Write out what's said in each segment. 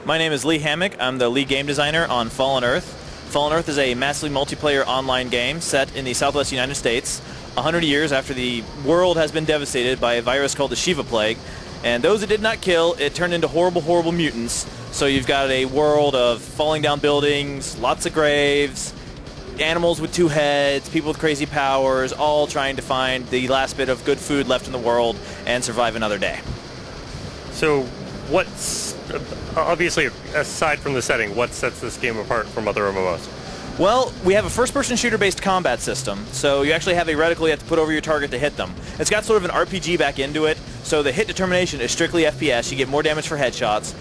My name is Lee Hammock. I'm the lead game designer on Fallen Earth. Fallen Earth is a massively multiplayer online game set in the southwest United States, 100 years after the world has been devastated by a virus called the Shiva Plague. And those it did not kill, it turned into horrible, horrible mutants. So you've got a world of falling down buildings, lots of graves, animals with 2 heads, people with crazy powers, all trying to find the last bit of good food left in the world and survive another day. So what's, obviously, aside from the setting, what sets this game apart from other MMOs? Well, we have a first-person shooter-based combat system, so you actually have a reticle you have to put over your target to hit them. It's got sort of an RPG back into it, so the hit determination is strictly FPS. You get more damage for headshots,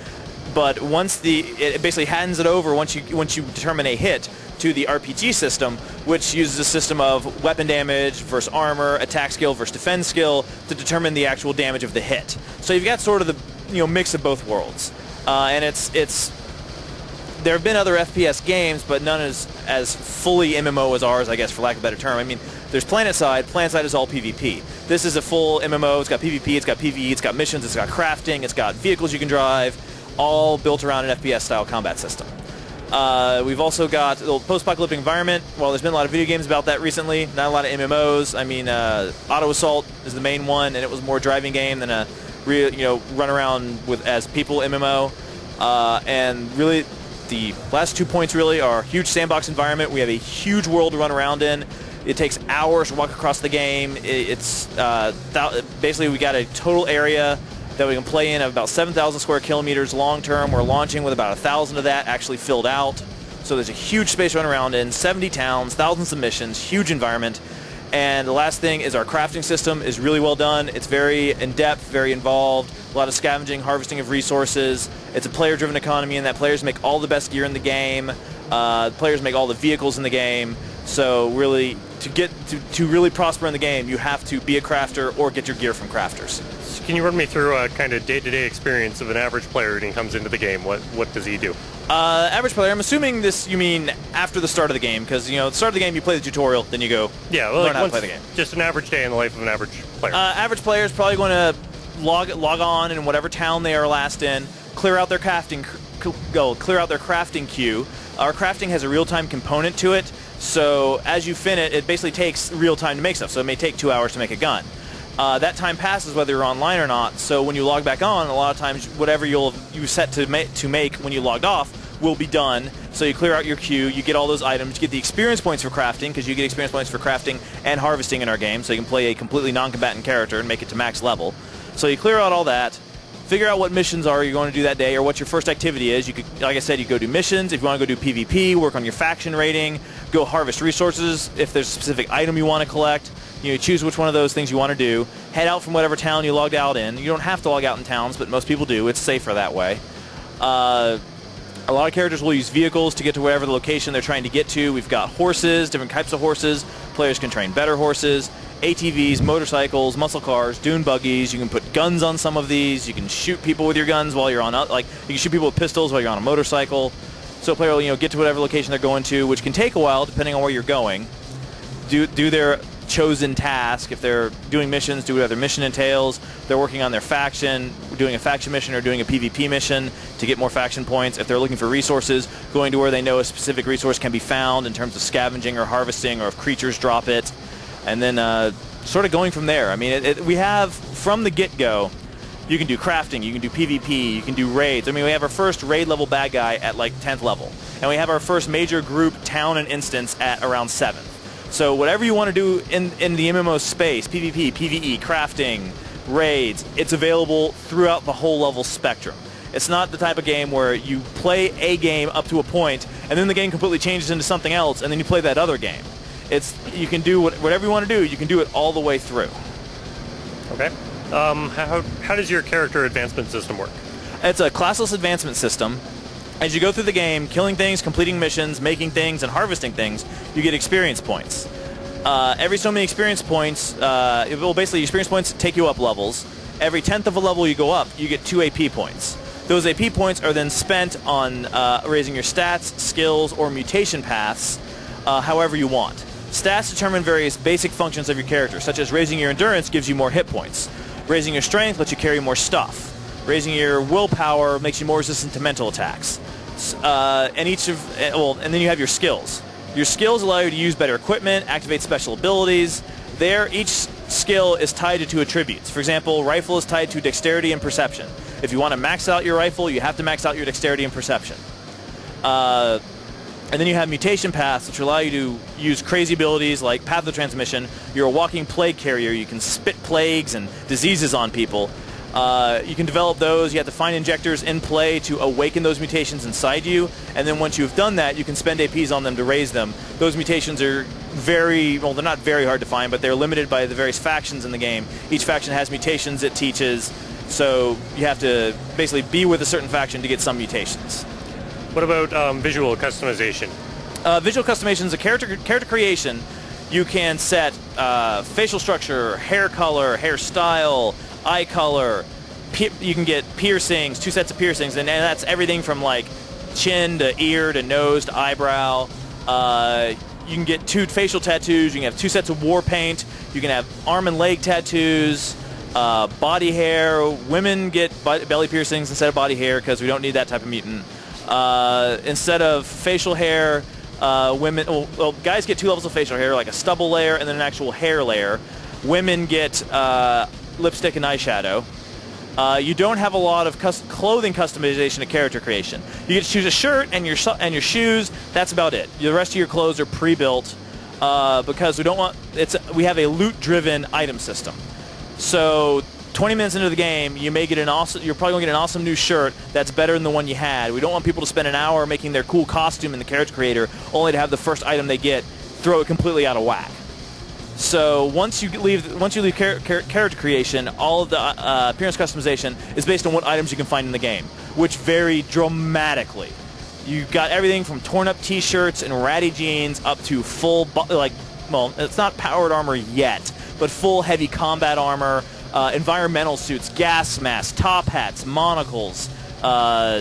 but once it basically hands it over once you determine a hit to the RPG system, which uses a system of weapon damage versus armor, attack skill versus defense skill to determine the actual damage of the hit. So you've got sort of the mix of both worlds, and there have been other FPS games, but none as fully MMO as ours, I guess, for lack of a better term. I mean, there's PlanetSide. PlanetSide is all PvP. This is a full MMO. It's got PvP, it's got PvE, it's got missions, it's got crafting, it's got vehicles you can drive, all built around an FPS-style combat system. We've also got a post-apocalyptic environment. Well, there's been a lot of video games about that recently, not a lot of MMOs. I mean, Auto Assault is the main one, and it was more a driving game than a real, run around as people MMO. And really, the last 2 points really are huge sandbox environment. We have a huge world to run around in. It takes hours to walk across the game. Basically, we got a total area that we can play in of about 7,000 square kilometers long term. We're launching with about 1,000 of that actually filled out. So there's a huge space to run around in, 70 towns, thousands of missions, huge environment. And the last thing is our crafting system is really well done. It's very in-depth, very involved, a lot of scavenging, harvesting of resources. It's a player-driven economy in that players make all the best gear in the game. Players make all the vehicles in the game. So really, to really prosper in the game, you have to be a crafter or get your gear from crafters. So can you run me through a kind of day-to-day experience of an average player when he comes into the game? What does he do? Average player, I'm assuming you mean after the start of the game, because, at the start of the game you play the tutorial, then you go learn how to play the game. Just an average day in the life of an average player. Average player is probably going to log on in whatever town they are last in, clear out their crafting queue. Our crafting has a real-time component to it, so as you finish it basically takes real time to make stuff, so it may take 2 hours to make a gun. That time passes whether you're online or not, so when you log back on, a lot of times whatever you set to make when you logged off will be done. So you clear out your queue, you get all those items, you get the experience points for crafting, because you get experience points for crafting and harvesting in our game, so you can play a completely non-combatant character and make it to max level. So you clear out all that, figure out what missions you're going to do that day, or what your first activity is. You could, like I said, you go do missions. If you want to go do PvP, work on your faction rating, go harvest resources. If there's a specific item you want to collect, choose which one of those things you want to do. Head out from whatever town you logged out in. You don't have to log out in towns, but most people do. It's safer that way. A lot of characters will use vehicles to get to wherever the location they're trying to get to. We've got horses, different types of horses. Players can train better horses. ATVs, motorcycles, muscle cars, dune buggies. You can put guns on some of these. You can shoot people with your guns while you're on, you can shoot people with pistols while you're on a motorcycle. So a player will, get to whatever location they're going to, which can take a while depending on where you're going. Do their chosen task. If they're doing missions, do whatever their mission entails. They're working on their faction, doing a faction mission or doing a PvP mission to get more faction points. If they're looking for resources, going to where they know a specific resource can be found in terms of scavenging or harvesting, or if creatures drop it. And then sort of going from there. I mean, we have, from the get-go, you can do crafting, you can do PvP, you can do raids. I mean, we have our first raid level bad guy at 10th level. And we have our first major group town and instance at around 7th. So whatever you want to do in the MMO space, PvP, PvE, crafting, raids, it's available throughout the whole level spectrum. It's not the type of game where you play a game up to a point, and then the game completely changes into something else, and then you play that other game. You can do whatever you want to do, you can do it all the way through. Okay. How does your character advancement system work? It's a classless advancement system. As you go through the game, killing things, completing missions, making things, and harvesting things, you get experience points. Every so many experience points, basically experience points take you up levels. Every 10th of a level you go up, you get 2 AP points. Those AP points are then spent on raising your stats, skills, or mutation paths, however you want. Stats determine various basic functions of your character, such as raising your endurance gives you more hit points. Raising your strength lets you carry more stuff. Raising your willpower makes you more resistant to mental attacks. And then you have your skills. Your skills allow you to use better equipment, activate special abilities. Each skill is tied to 2 attributes. For example, rifle is tied to dexterity and perception. If you want to max out your rifle, you have to max out your dexterity and perception. And then you have mutation paths, which allow you to use crazy abilities like path of transmission. You're a walking plague carrier. You can spit plagues and diseases on people. You can develop those. You have to find injectors in play to awaken those mutations inside you. And then once you've done that, you can spend APs on them to raise them. Those mutations are they're not very hard to find, but they're limited by the various factions in the game. Each faction has mutations it teaches, so you have to basically be with a certain faction to get some mutations. What about visual customization? Visual customization is a character creation. You can set facial structure, hair color, hairstyle, eye color. You can get piercings, 2 sets of piercings, and that's everything from like chin to ear to nose to eyebrow. You can get 2 facial tattoos. You can have 2 sets of war paint. You can have arm and leg tattoos, body hair. Women get belly piercings instead of body hair because we don't need that type of mutant. Instead of facial hair, guys get 2 levels of facial hair, like a stubble layer and then an actual hair layer. Women get lipstick and eyeshadow. You don't have a lot of clothing customization of character creation. You get to choose a shirt and your shoes. That's about it. The rest of your clothes are pre-built because we have a loot-driven item system. So 20 minutes into the game, you're probably going to get an awesome new shirt that's better than the one you had. We don't want people to spend an hour making their cool costume in the character creator only to have the first item they get throw it completely out of whack. So once you leave character creation, all of the appearance customization is based on what items you can find in the game, which vary dramatically. You've got everything from torn-up T-shirts and ratty jeans up to full, it's not powered armor yet, but full heavy combat armor, environmental suits, gas masks, top hats, monocles,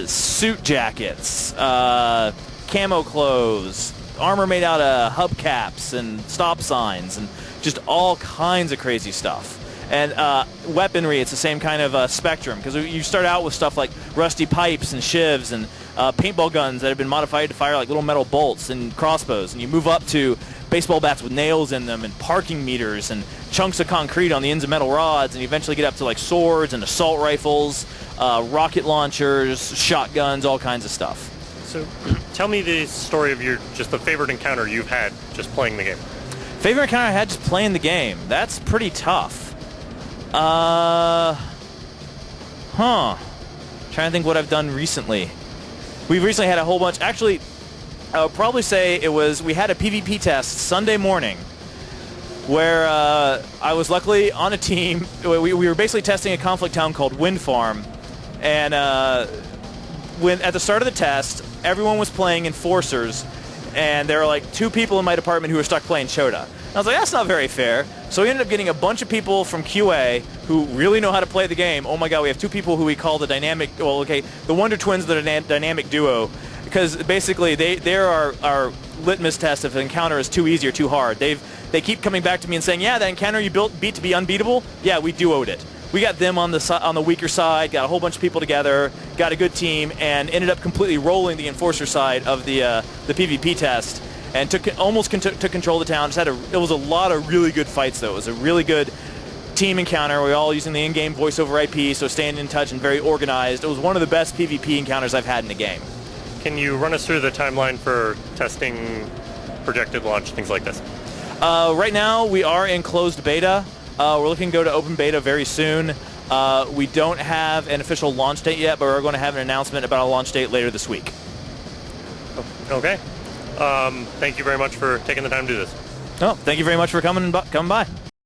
suit jackets, camo clothes, armor made out of hubcaps and stop signs, and just all kinds of crazy stuff. And weaponry, it's the same kind of spectrum, because you start out with stuff like rusty pipes and shivs and paintball guns that have been modified to fire like little metal bolts and crossbows, and you move up to baseball bats with nails in them and parking meters and chunks of concrete on the ends of metal rods, and you eventually get up to like swords and assault rifles, rocket launchers, shotguns, all kinds of stuff. So tell me the story of the favorite encounter you've had just playing the game. Favorite encounter I had just playing the game? That's pretty tough. Trying to think what I've done recently. We've recently had a whole bunch. Actually, I would probably say we had a PvP test Sunday morning where I was luckily on a team. We were basically testing a conflict town called Wind Farm, and when at the start of the test, everyone was playing Enforcers, and there were like 2 people in my department who were stuck playing Chota. And I was like, that's not very fair. So we ended up getting a bunch of people from QA who really know how to play the game. Oh my god, we have 2 people who we call the the Wonder Twins, the dynamic duo, because basically they're our litmus test if an encounter is too easy or too hard. They keep coming back to me and saying, yeah, that encounter you beat to be unbeatable, yeah, we duoed it. We got them on the weaker side, got a whole bunch of people together, got a good team, and ended up completely rolling the Enforcer side of the PvP test, and took control of the town. It was a lot of really good fights, though. It was a really good team encounter. We were all using the in-game voice over IP, so staying in touch and very organized. It was one of the best PvP encounters I've had in the game. Can you run us through the timeline for testing, projected launch, things like this? Right now, we are in closed beta. We're looking to go to open beta very soon. We don't have an official launch date yet, but we're going to have an announcement about a launch date later this week. Okay. Thank you very much for taking the time to do this. Oh, thank you very much for coming by.